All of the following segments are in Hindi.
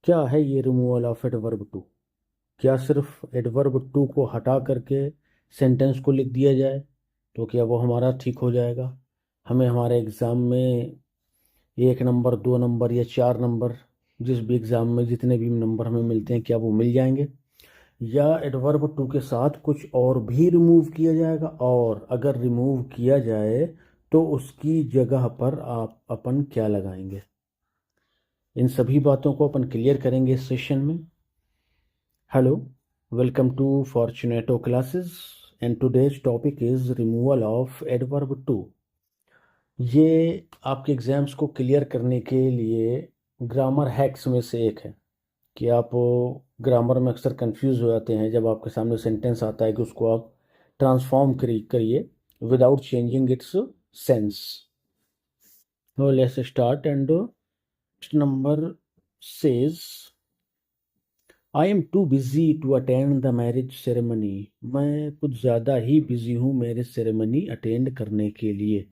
क्या है ये रिमूवल ऑफ एडवर्ब टू? क्या सिर्फ एडवर्ब टू को हटा करके सेंटेंस को लिख दिया जाए तो क्या वो हमारा ठीक हो जाएगा? हमें हमारे एग्ज़ाम में 1 नंबर, 2 नंबर या 4 नंबर, जिस भी एग्ज़ाम में जितने भी नंबर हमें मिलते हैं क्या वो मिल जाएंगे? या एडवर्ब टू के साथ कुछ और भी रिमूव किया जाएगा? और अगर रिमूव किया जाए तो उसकी जगह पर आप अपन क्या लगाएंगे? इन सभी बातों को अपन क्लियर करेंगे इस सेशन में। Hello, welcome to Fortunato classes and today's topic is removal of adverb too. ये आपके एग्जाम्स को क्लियर करने के लिए ग्रामर हैक्स में से एक है कि आप ग्रामर में अक्सर कंफ्यूज हो जाते हैं जब आपके सामने सेंटेंस आता है कि उसको आप ट्रांसफॉर्म करिए without changing its sense. Let's start and number says I am too busy to attend the marriage ceremony. मैं कुछ ज़्यादा ही बिजी हूँ मैरिज सेरेमनी अटेंड करने के लिए।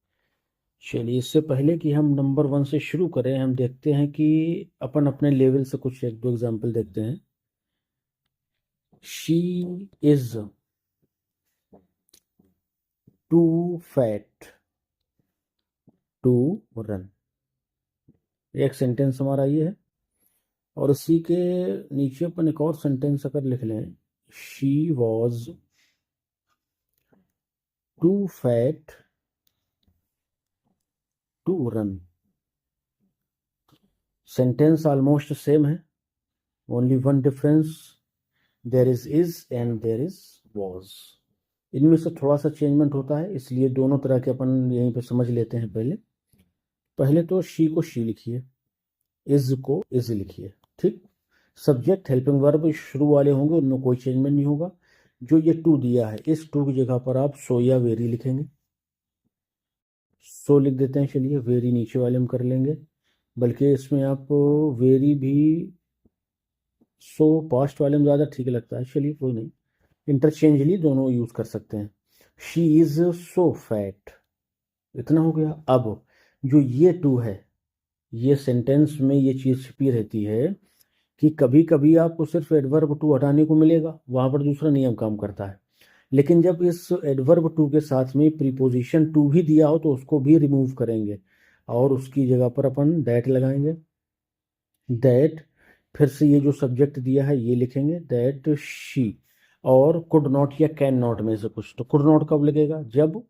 चलिए, इससे पहले कि हम नंबर 1 से शुरू करें, हम देखते हैं कि अपन अपने लेवल से कुछ 1-2 एग्जाम्पल देखते हैं। She is too fat to run. एक सेंटेंस हमारा ये है और उसी के नीचे अपन एक और सेंटेंस अगर लिख लें, she was too fat to run. Sentence almost same है, only one difference, there is and there is was. इनमें से थोड़ा सा चेंजमेंट होता है, इसलिए दोनों तरह के अपन यहीं पे समझ लेते हैं। पहले तो शी को शी लिखिए, इज को इज लिखिए। ठीक। सब्जेक्ट हेल्पिंग वर्ब शुरू वाले होंगे, उनमें कोई चेंजमेंट नहीं होगा। जो ये टू दिया है, इस टू की जगह पर आप सो या वेरी लिखेंगे। सो लिख देते हैं, चलिए वेरी नीचे वाले हम कर लेंगे, बल्कि इसमें आप वेरी भी सो पास्ट वाले में ज़्यादा ठीक लगता है। चलिए कोई नहीं, इंटरचेंजली दोनों यूज़ कर सकते हैं। शी इज़ सो फैट, इतना हो गया। अब जो ये टू है, ये सेंटेंस में ये चीज़ छिपी रहती है कि कभी कभी आपको सिर्फ एडवर्ब टू हटाने को मिलेगा, वहाँ पर दूसरा नियम काम करता है। लेकिन जब इस एडवर्ब टू के साथ में प्रीपोजिशन टू भी दिया हो तो उसको भी रिमूव करेंगे और उसकी जगह पर अपन दैट लगाएंगे। दैट, फिर से ये जो सब्जेक्ट दिया है ये लिखेंगे, दैट शी। और कुड नॉट या कैन नॉट में से कुछ। तो कुड नॉट कब लगेगा? जब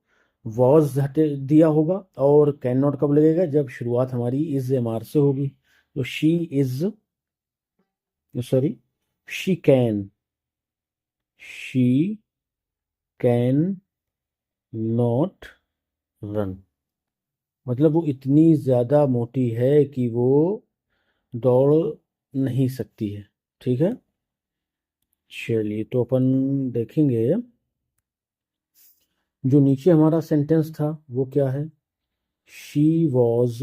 वॉज हटे दिया होगा। और कैन नॉट कब लगेगा? जब शुरुआत हमारी इज एम आर से होगी। तो she is, sorry, she can, she can not run. मतलब वो इतनी ज़्यादा मोटी है कि वो दौड़ नहीं सकती है। ठीक है, चलिए तो अपन देखेंगे जो नीचे हमारा सेंटेंस था वो क्या है। She was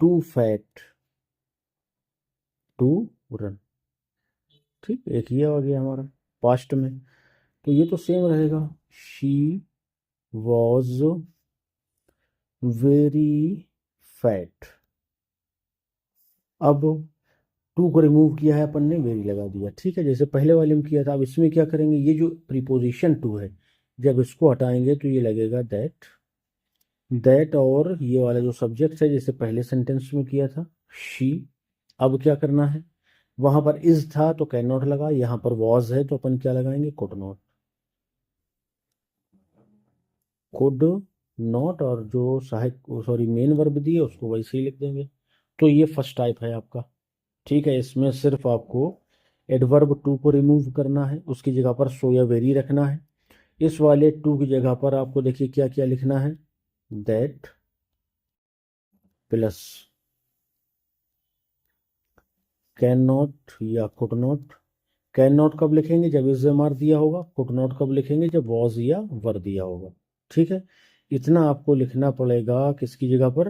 too fat to run. ठीक, एक ही आ गया हमारा पास्ट में, तो ये तो सेम रहेगा। She was very fat. अब टू को रिमूव किया है अपन ने, वेरी लगा दिया। ठीक है, जैसे पहले वाले में किया था। अब इसमें क्या करेंगे, ये जो प्रीपोजिशन टू है जब इसको हटाएंगे तो ये लगेगा दैट। दैट और ये वाला जो सब्जेक्ट है जैसे पहले सेंटेंस में किया था, शी। अब क्या करना है, वहां पर इज था तो कैन नॉट लगा, यहाँ पर वॉज है तो अपन क्या लगाएंगे, कुड नॉट। कुड नॉट, और जो सहायक, सॉरी, मेन वर्ब दिए उसको वैसे ही लिख देंगे। तो ये फर्स्ट टाइप है आपका। ठीक है, इसमें सिर्फ आपको एडवर्ब टू को रिमूव करना है, उसकी जगह पर सो या वेरी रखना है। इस वाले टू की जगह पर आपको देखिए क्या क्या लिखना है, दैट प्लस कैन नॉट या कुड नॉट। कैन नॉट कब लिखेंगे, जब इज मार दिया होगा। कुड नॉट कब लिखेंगे, जब वॉज या वर दिया होगा। ठीक है, इतना आपको लिखना पड़ेगा किसकी जगह पर,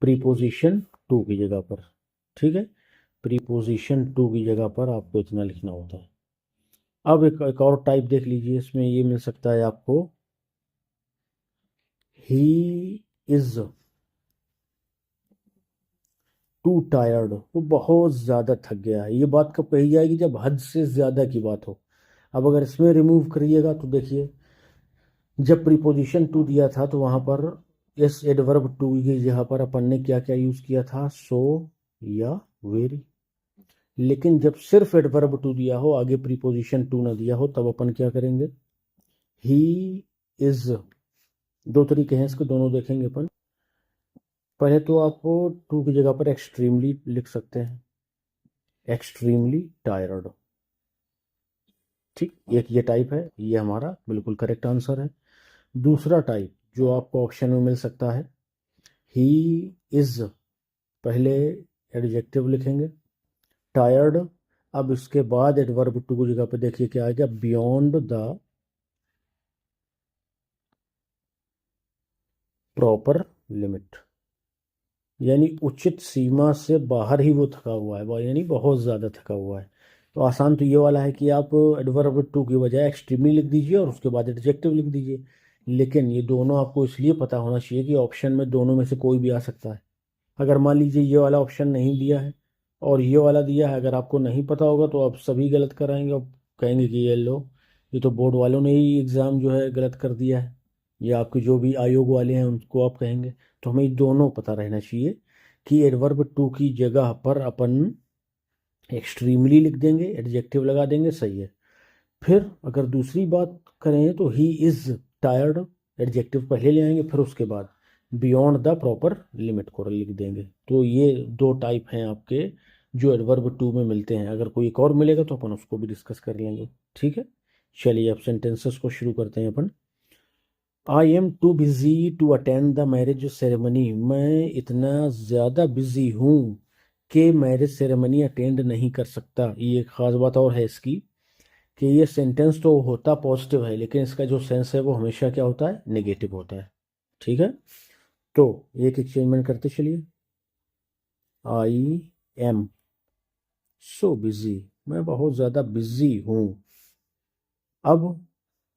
प्रीपोजिशन टू की जगह पर। ठीक है, प्रीपोजिशन टू की जगह पर आपको इतना लिखना होता है। अब एक और टाइप देख लीजिए, इसमें ये मिल सकता है आपको, ही इज टू टायर्ड, वो बहुत ज़्यादा थक गया है। ये बात कब कही जाएगी? जब हद से ज़्यादा की बात हो। अब अगर इसमें रिमूव करिएगा तो देखिए, जब प्रीपोजिशन टू दिया था तो वहाँ पर इस एडवर्ब टू की जगह पर अपन ने क्या क्या यूज़ किया था? सो या वेरी। लेकिन जब सिर्फ एडवर्ब टू दिया हो, आगे प्रीपोजिशन टू ना दिया हो, तब अपन क्या करेंगे? He is. दो तरीके हैं इसके, दोनों देखेंगे अपन। पहले तो आप टू की जगह पर एक्सट्रीमली लिख सकते हैं, एक्सट्रीमली टायर्ड। ठीक, एक ये टाइप है, ये हमारा बिल्कुल करेक्ट आंसर है। दूसरा टाइप जो आपको ऑप्शन में मिल सकता है, ही इज, पहले एडजेक्टिव लिखेंगे, टायर्ड। अब इसके बाद एडवर्ब टू की जगह पे देखिए क्या आएगा? बियॉन्ड द प्रॉपर लिमिट, यानी उचित सीमा से बाहर ही वो थका हुआ है, यानी बहुत ज़्यादा थका हुआ है। तो आसान तो ये वाला है कि आप एडवर्ब टू की बजाय एक्सट्रीमली लिख दीजिए और उसके बाद एडजेक्टिव लिख दीजिए। लेकिन ये दोनों आपको इसलिए पता होना चाहिए कि ऑप्शन में दोनों में से कोई भी आ सकता है। अगर मान लीजिए ये वाला ऑप्शन नहीं दिया है और ये वाला दिया है, अगर आपको नहीं पता होगा तो आप सभी गलत कराएंगे और कहेंगे कि ये लो, ये तो बोर्ड वालों ने ही एग्ज़ाम जो है गलत कर दिया है, या आपके जो भी आयोग वाले हैं उनको आप कहेंगे। तो हमें ये दोनों पता रहना चाहिए कि एडवर्ब टू की जगह पर अपन एक्सट्रीमली लिख देंगे, एडजेक्टिव लगा देंगे, सही है। फिर अगर दूसरी बात करें तो ही इज़ टायर्ड, एडजेक्टिव पहले ले आएंगे, फिर उसके बाद बियॉन्ड द प्रॉपर लिमिट को लिख देंगे। तो ये दो टाइप हैं आपके जो एडवर्ब टू में मिलते हैं। अगर कोई एक और मिलेगा तो अपन उसको भी डिस्कस कर लेंगे, ठीक है। चलिए अब सेंटेंसेस को शुरू करते हैं अपन। I am too busy to attend the marriage ceremony, मैं इतना ज़्यादा बिजी हूँ कि मैरिज सेरेमनी अटेंड नहीं कर सकता। ये एक ख़ास बात और है इसकी कि ये सेंटेंस तो होता पॉजिटिव है, लेकिन इसका जो सेंस है वो हमेशा क्या होता है? नेगेटिव होता है, ठीक है। तो एक एक्सचेंजमेंट करते चलिए। आई एम सो बिजी, मैं बहुत ज़्यादा बिजी हूँ। अब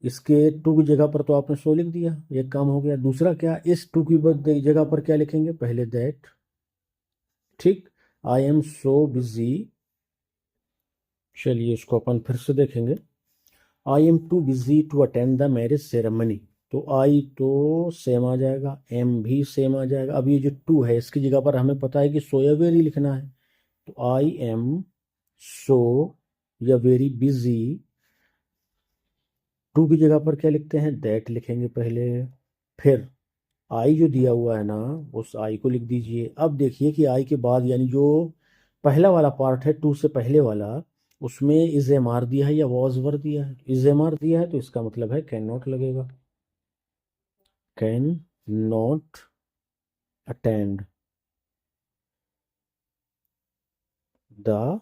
इसके टू की जगह पर तो आपने सो लिख दिया, एक काम हो गया। दूसरा क्या, इस टू की जगह पर क्या लिखेंगे? पहले दैट, ठीक। आई एम सो बिजी, चलिए इसको अपन फिर से देखेंगे। I am too busy to attend the marriage ceremony, तो आई तो सेम आ जाएगा, एम भी सेम आ जाएगा। अब ये जो टू है इसकी जगह पर हमें पता है कि सो या वेरी लिखना है, तो आई एम सो या वेरी बिजी, टू की जगह पर क्या लिखते हैं? दैट लिखेंगे पहले। फिर आई जो दिया हुआ है ना, उस आई को लिख दीजिए। अब देखिए कि आई के बाद यानी जो पहला वाला पार्ट है टू से पहले वाला, उसमें इज एम आर दिया है या वॉज वर दिया है? इज एम आर दिया है तो इसका मतलब है कैन नॉट लगेगा, can not attend the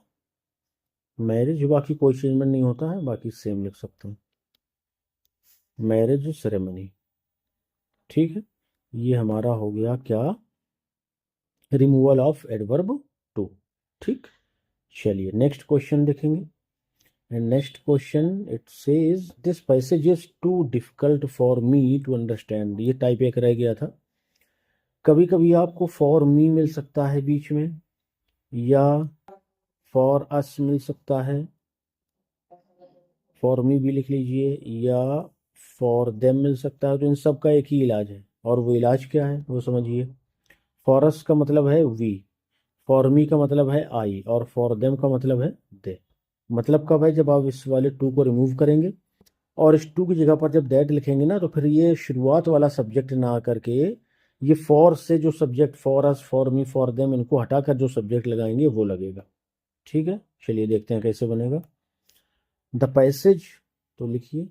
marriage. बाकी कोई चेंजमेंट नहीं होता है, बाकी सेम लिख सकते हैं, मैरिज सेरेमनी, ठीक है। ये हमारा हो गया क्या? रिमूवल ऑफ एडवर्ब टू, ठीक। चलिए नेक्स्ट क्वेश्चन देखेंगे। And next question, it says this passage is too difficult for me to understand। ये टाइप एक रह गया था। कभी कभी आपको फॉर मी मिल सकता है बीच में, या फॉर अस मिल सकता है, फॉर मी भी लिख लीजिए, या फॉर देम मिल सकता है। तो इन सब का एक ही इलाज है, और वो इलाज क्या है वो समझिए। फॉर अस का मतलब है वी, फॉर मी का मतलब है आई, और फॉर देम का मतलब है दे। मतलब कब है? जब आप इस वाले टू को रिमूव करेंगे और इस टू की जगह पर जब दैट लिखेंगे ना, तो फिर ये शुरुआत वाला सब्जेक्ट ना करके ये फॉर से जो subject, for us, for me, for them, इनको हटाकर जो सब्जेक्ट लगाएंगे वो लगेगा, ठीक है। चलिए देखते हैं कैसे बनेगा। द पैसेज, तो लिखिए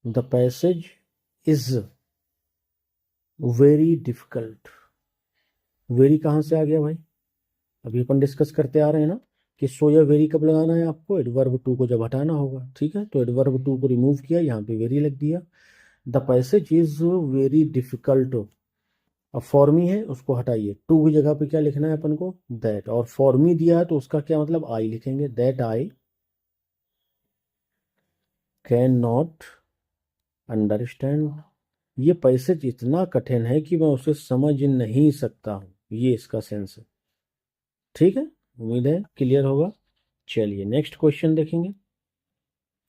the passage is very difficult. Very कहाँ से आ गया भाई? अभी अपन डिस्कस करते आ रहे हैं ना कि सो या वेरी कब लगाना है आपको? एडवर्ब टू को जब हटाना होगा, ठीक है। तो एडवर्ब टू को रिमूव किया, यहाँ पे वेरी लग दिया। The passage is very difficult. अब फॉर मी है, उसको हटाइए, टू की जगह पे क्या लिखना है अपन को? दैट। और फॉर मी दिया है तो उसका क्या मतलब? आई लिखेंगे, that I can not understand ये पैसेज इतना कठिन है कि मैं उसे समझ नहीं सकता हूँ, ये इसका सेंस है। ठीक है, उम्मीद है क्लियर होगा। चलिए नेक्स्ट क्वेश्चन देखेंगे,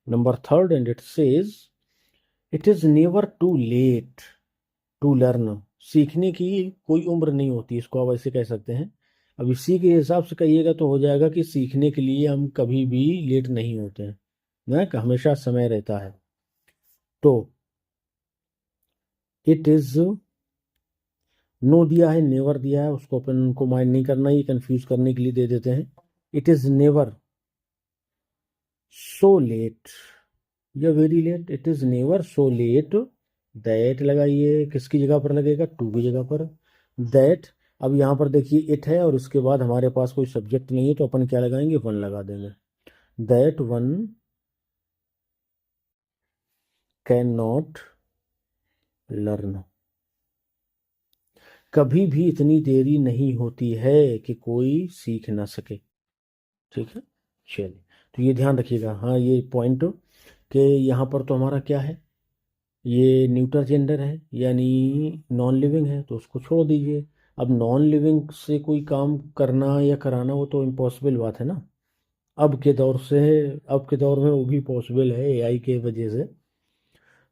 number 3, and it says it is never too late to learn. सीखने की कोई उम्र नहीं होती, इसको आप ऐसे कह सकते हैं। अब इसी के हिसाब से कहिएगा तो हो जाएगा कि सीखने के लिए हम कभी भी लेट नहीं होते हैं ना, कि हमेशा समय रहता है। तो इट इज, नो दिया है, नेवर दिया है, उसको अपन को माइंड नहीं करना, ये कंफ्यूज करने के लिए दे देते हैं। It is never so late या very late, it is never so late that लगाइए, किसकी जगह पर लगेगा, टू की जगह पर, दैट। अब यहाँ पर देखिए इट है और उसके बाद हमारे पास कोई सब्जेक्ट नहीं है, तो अपन क्या लगाएंगे, वन लगा देंगे। That one can not learn, कभी भी इतनी देरी नहीं होती है कि कोई सीख ना सके। ठीक है, चलिए, तो ये ध्यान रखिएगा। हाँ, ये पॉइंट कि यहाँ पर तो हमारा क्या है, ये न्यूटर जेंडर है यानी नॉन लिविंग है, तो उसको छोड़ दीजिए। अब नॉन लिविंग से कोई काम करना या कराना वो तो इम्पॉसिबल बात है ना। अब के दौर से, अब के दौर में वो भी पॉसिबल है एआई के वजह से।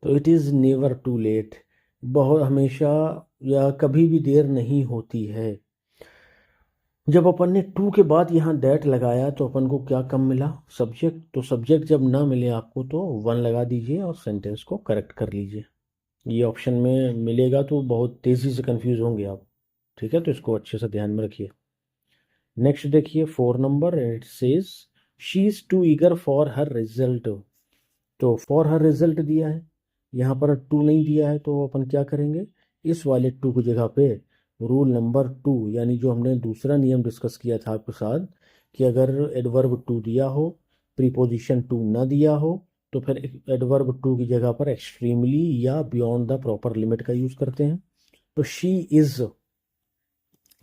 तो it is never too late, बहुत हमेशा या कभी भी देर नहीं होती है। जब अपन ने टू के बाद यहाँ दैट लगाया तो अपन को क्या कम मिला, सब्जेक्ट। तो सब्जेक्ट जब ना मिले आपको तो वन लगा दीजिए और सेंटेंस को करेक्ट कर लीजिए। ये ऑप्शन में मिलेगा तो बहुत तेज़ी से कंफ्यूज होंगे आप। ठीक है, तो इसको अच्छे से ध्यान में रखिए। नेक्स्ट देखिए 4 number, it says she is too eager for her result. तो फॉर हर रिजल्ट दिया है, यहाँ पर टू नहीं दिया है, तो अपन क्या करेंगे, इस वाले टू की जगह पे रूल नंबर 2, यानी जो हमने दूसरा नियम डिस्कस किया था आपके साथ, कि अगर एडवर्ब टू दिया हो, प्रीपोजिशन टू ना दिया हो, तो फिर एडवर्ब टू की जगह पर एक्सट्रीमली या बियॉन्ड द प्रॉपर लिमिट का यूज करते हैं। तो शी इज,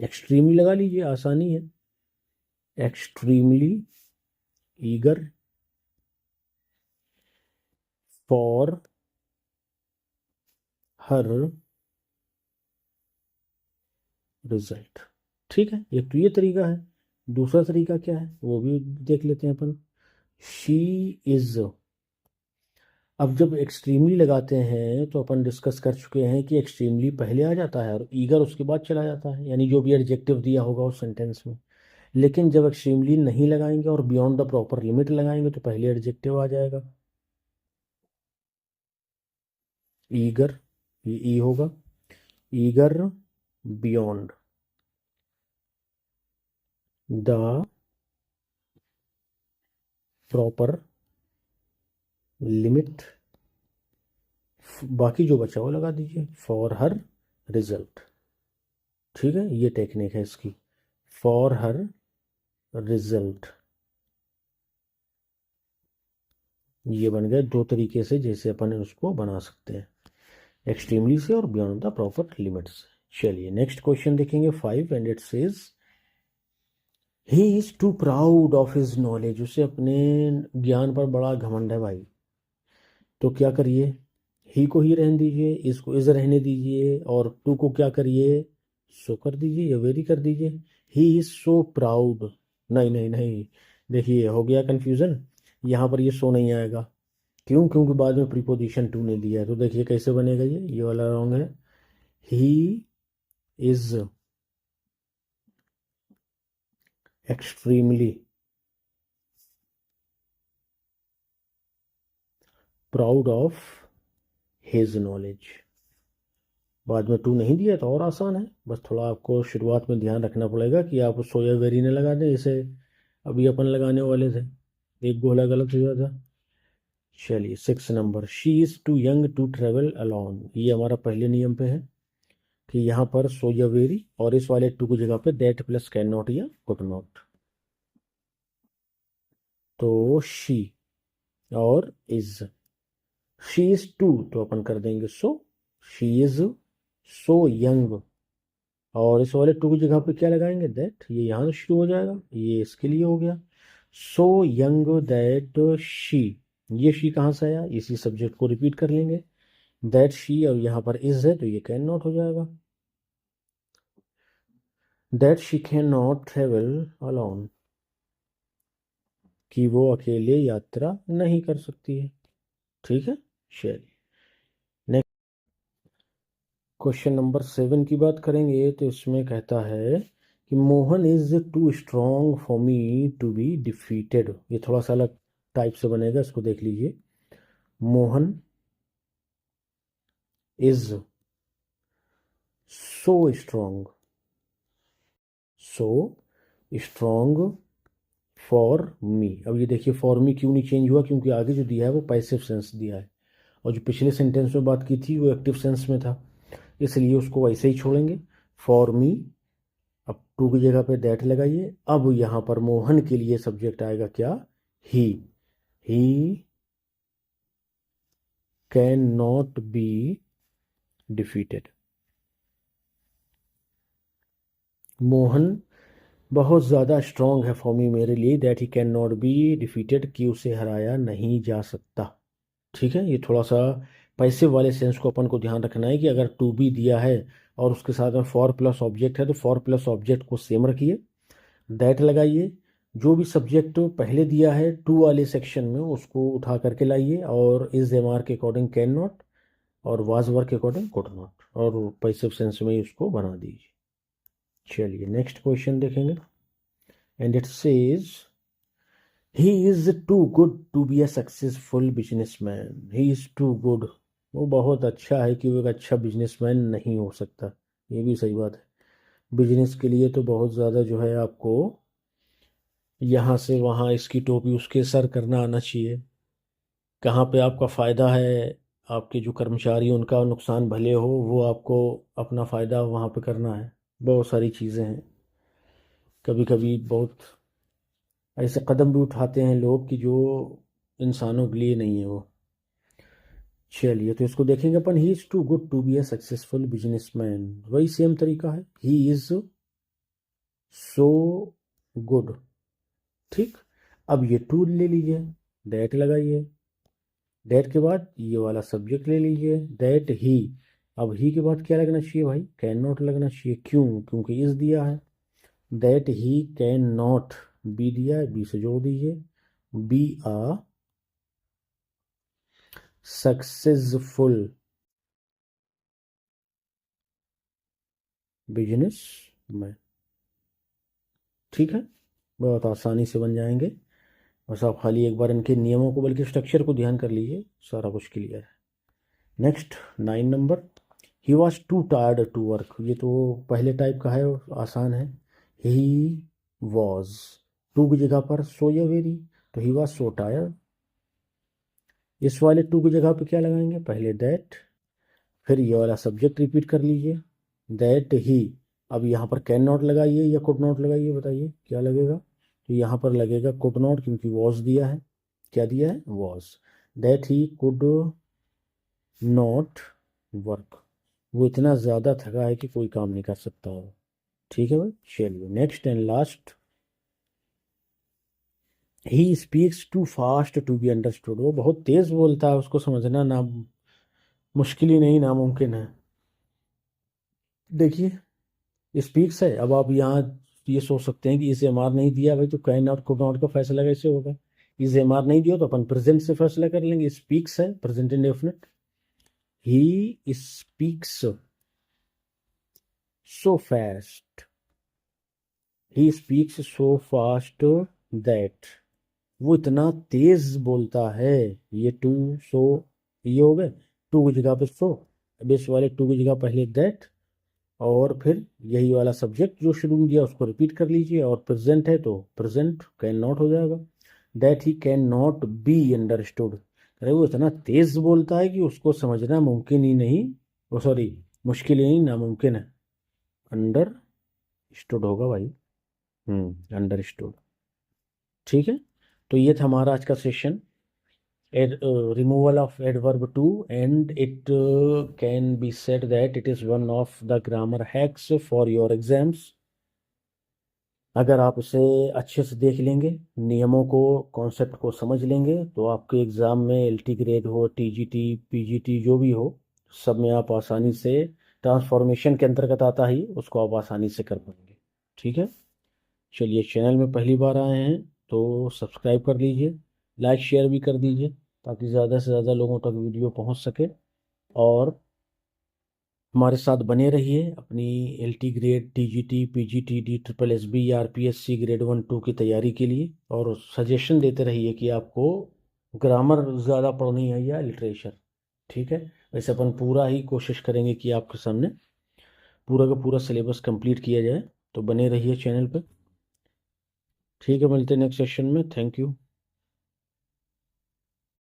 एक्सट्रीमली लगा लीजिए, आसानी है, extremely eager for her result. ठीक है, एक तो ये तरीका है। दूसरा तरीका क्या है वो भी देख लेते हैं अपन। शी इज, अब जब एक्सट्रीमली लगाते हैं तो अपन डिस्कस कर चुके हैं कि एक्सट्रीमली पहले आ जाता है और ईगर उसके बाद चला जाता है, यानी जो भी एडजेक्टिव दिया होगा उस सेंटेंस में। लेकिन जब एक्सट्रीमली नहीं लगाएंगे और बियॉन्ड द प्रॉपर लिमिट लगाएंगे तो पहले एडजेक्टिव आ जाएगा, ईगर, ये ई होगा, eager beyond the proper limit, बाकी जो बचा वो लगा दीजिए, फॉर हर रिजल्ट। ठीक है, ये टेक्निक है इसकी, फॉर हर रिजल्ट। ये बन गए दो तरीके से जैसे अपन उसको बना सकते हैं, एक्सट्रीमली से और बियॉन्ड द प्रॉपर लिमिट से। चलिए नेक्स्ट क्वेश्चन देखेंगे 5, and it says he is too proud of his knowledge, उसे अपने ज्ञान पर बड़ा घमंड है भाई। तो क्या करिए, ही को ही रहने दीजिए, इसको इज रहने दीजिए, और टू को क्या करिए, सो कर दीजिए या वेरी कर दीजिए। ही इज सो प्राउड, नहीं नहीं नहीं, देखिए हो गया कंफ्यूजन, यहाँ पर ये सो नहीं आएगा। क्यों, क्योंकि बाद में प्रीपोजिशन टू ने दिया है। तो देखिए कैसे बनेगा, ये वाला रॉन्ग है। He is extremely proud of his knowledge, बाद में टू नहीं दिया तो और आसान है, बस थोड़ा आपको शुरुआत में ध्यान रखना पड़ेगा कि आप सोया वेरी ने लगा दें, जैसे अभी अपन लगाने वाले थे, एक गोला गलत हो जाता। चलिए 6 number, she is too young to travel alone, ये हमारा पहले नियम पे है कि यहाँ पर सो या वेरी और इस वाले टू की जगह पे दैट प्लस कैन नॉट या कुड नॉट। तो शी और इज, शी इज टू तो अपन कर देंगे सो, शी इज सो यंग, और इस वाले टू की जगह पे क्या लगाएंगे, दैट, ये यहाँ से शुरू हो जाएगा, ये इसके लिए हो गया, सो यंग दैट शी। ये शी कहाँ से आया, इसी सब्जेक्ट को रिपीट कर लेंगे, दैट शी, अब यहाँ पर इज है तो ये कैन नॉट हो जाएगा। That she can not travel alone, कि वो अकेले यात्रा नहीं कर सकती है। ठीक है, चलिए नेक्स्ट क्वेश्चन नंबर 7 की बात करेंगे तो इसमें कहता है कि Mohan is too strong for me to be defeated. ये थोड़ा सा अलग टाइप से बनेगा, इसको देख लीजिए। Mohan is so strong, so strong for मी। अब ये देखिए फॉर मी क्यों नहीं चेंज हुआ, क्योंकि आगे जो दिया है वो पैसिव सेंस दिया है, और जो पिछले सेंटेंस में बात की थी वो एक्टिव सेंस में था, इसलिए उसको वैसे ही छोड़ेंगे। फॉर मी, अब टू की जगह पे दैट लगाइए। अब यहाँ पर मोहन के लिए सब्जेक्ट आएगा क्या, ही। He can not be defeated. Mohan बहुत ज़्यादा स्ट्रांग है फॉर मी, मेरे लिए, that he can not be defeated, कि उसे हराया नहीं जा सकता। ठीक है, ये थोड़ा सा पैसिव वाले सेंस को अपन को ध्यान रखना है कि अगर टू बी दिया है और उसके साथ में फॉर प्लस ऑब्जेक्ट है तो फॉर प्लस ऑब्जेक्ट को सेम रखिए, दैट लगाइए। जो भी सब्जेक्ट पहले दिया है टू वाले सेक्शन में उसको उठा करके लाइए, और इज एम आर के अकॉर्डिंग कैन नॉट, और वाज वर के अकॉर्डिंग कुड नॉट, और पैसिव सेंस में ही उसको बना दीजिए। चलिए नेक्स्ट क्वेश्चन देखेंगे, and it says he is too good to be a successful businessman. He is too good, वो बहुत अच्छा है कि वो एक अच्छा बिजनेसमैन नहीं हो सकता। ये भी सही बात है, बिजनेस के लिए तो बहुत ज़्यादा जो है आपको यहाँ से वहाँ इसकी टोपी उसके सर करना आना चाहिए। कहाँ पे आपका फ़ायदा है, आपके जो कर्मचारी उनका नुकसान भले हो, वो आपको अपना फ़ायदा वहाँ पे करना है। बहुत सारी चीज़ें हैं, कभी कभी बहुत ऐसे कदम भी उठाते हैं लोग कि जो इंसानों के लिए नहीं है वो। चलिए तो इसको देखेंगे अपन, he is too good to be a successful businessman, वही सेम तरीका है, ही इज़ सो गुड। ठीक, अब ये टू ले लीजिए, दैट लगाइए, दैट के बाद ये वाला सब्जेक्ट ले लीजिए, दैट ही। अब ही के बाद क्या लगना चाहिए भाई, कैन नॉट लगना चाहिए। क्यों, क्योंकि इस दिया है। That he can not, be दिया है, बी से जोड़ दीजिए, be a successful business man. ठीक है, बहुत आसानी से बन जाएंगे, बस आप खाली एक बार इनके नियमों को बल्कि स्ट्रक्चर को ध्यान कर लीजिए, सारा कुछ क्लियर है। Next 9 number, he was too tired to work. ये तो पहले टाइप का है, आसान है। ही वॉज, टू की जगह पर सो या वेरी, तो ही वॉज सो टायर्ड। इस वाले टू की जगह पे क्या लगाएंगे, पहले दैट, फिर ये वाला सब्जेक्ट रिपीट कर लीजिए, दैट ही। अब यहाँ पर कैन नॉट लगाइए या कुड नॉट लगाइए, बताइए क्या लगेगा। तो यहाँ पर लगेगा कुड नॉट, क्योंकि वॉज दिया है। क्या दिया है, was. That he could not work, वो इतना ज़्यादा थका है कि कोई काम नहीं कर सकता हो। ठीक है भाई, चलिए next and last, he speaks too fast to be understood. वो बहुत तेज बोलता है, उसको समझना ना मुश्किल ही नहीं नामुमकिन है। देखिए स्पीक्स है, अब आप यहाँ ये सोच सकते हैं कि इसे एम आर नहीं दिया भाई तो कैन नॉट कुड नॉट का फैसला कैसे होगा। इसे एम आर नहीं दिया तो अपन प्रेजेंट से फैसला कर लेंगे, स्पीक्स है present indefinite, he speaks so fast, he speaks so fast that, वो इतना तेज बोलता है। ये टू सो, ये हो गए टू की जगह पे सो, अब इस वाले टू की जगह पहले दैट, और फिर यही वाला सब्जेक्ट जो शुरू में दिया उसको रिपीट कर लीजिए, और प्रेजेंट है तो प्रेजेंट कैन नॉट हो जाएगा। That he can not be understood, अरे वो इतना तेज बोलता है कि उसको समझना मुमकिन ही नहीं, वो सॉरी मुश्किल ही नहीं, नामुमकिन है। अंडरस्टूड होगा भाई, अंडरस्टूड। ठीक है, तो ये था हमारा आज का session, removal of adverb to, and it can be said that it is one of the grammar hacks for your exams। अगर आप उसे अच्छे से देख लेंगे, नियमों को कॉन्सेप्ट को समझ लेंगे, तो आपके एग्ज़ाम में एलटी ग्रेड हो, टीजीटी पीजीटी जो भी हो, सब में आप आसानी से, ट्रांसफॉर्मेशन के अंतर्गत आता ही, उसको आप आसानी से कर पाएंगे। ठीक है, चलिए, चैनल में पहली बार आए हैं तो सब्सक्राइब कर लीजिए, लाइक शेयर भी कर दीजिए, ताकि ज़्यादा से ज़्यादा लोगों तक वीडियो पहुंच सके। और हमारे साथ बने रहिए अपनी LT grade, TGT, PGT, DSSB या RPSC ग्रेड 1-2 की तैयारी के लिए, और सजेशन देते रहिए कि आपको ग्रामर ज़्यादा पढ़नी है या लिटरेचर। ठीक है, वैसे अपन पूरा ही कोशिश करेंगे कि आपके सामने पूरा का पूरा सिलेबस कंप्लीट किया जाए। तो बने रहिए चैनल पे। ठीक है, मिलते हैं नेक्स्ट सेशन में। Thank you.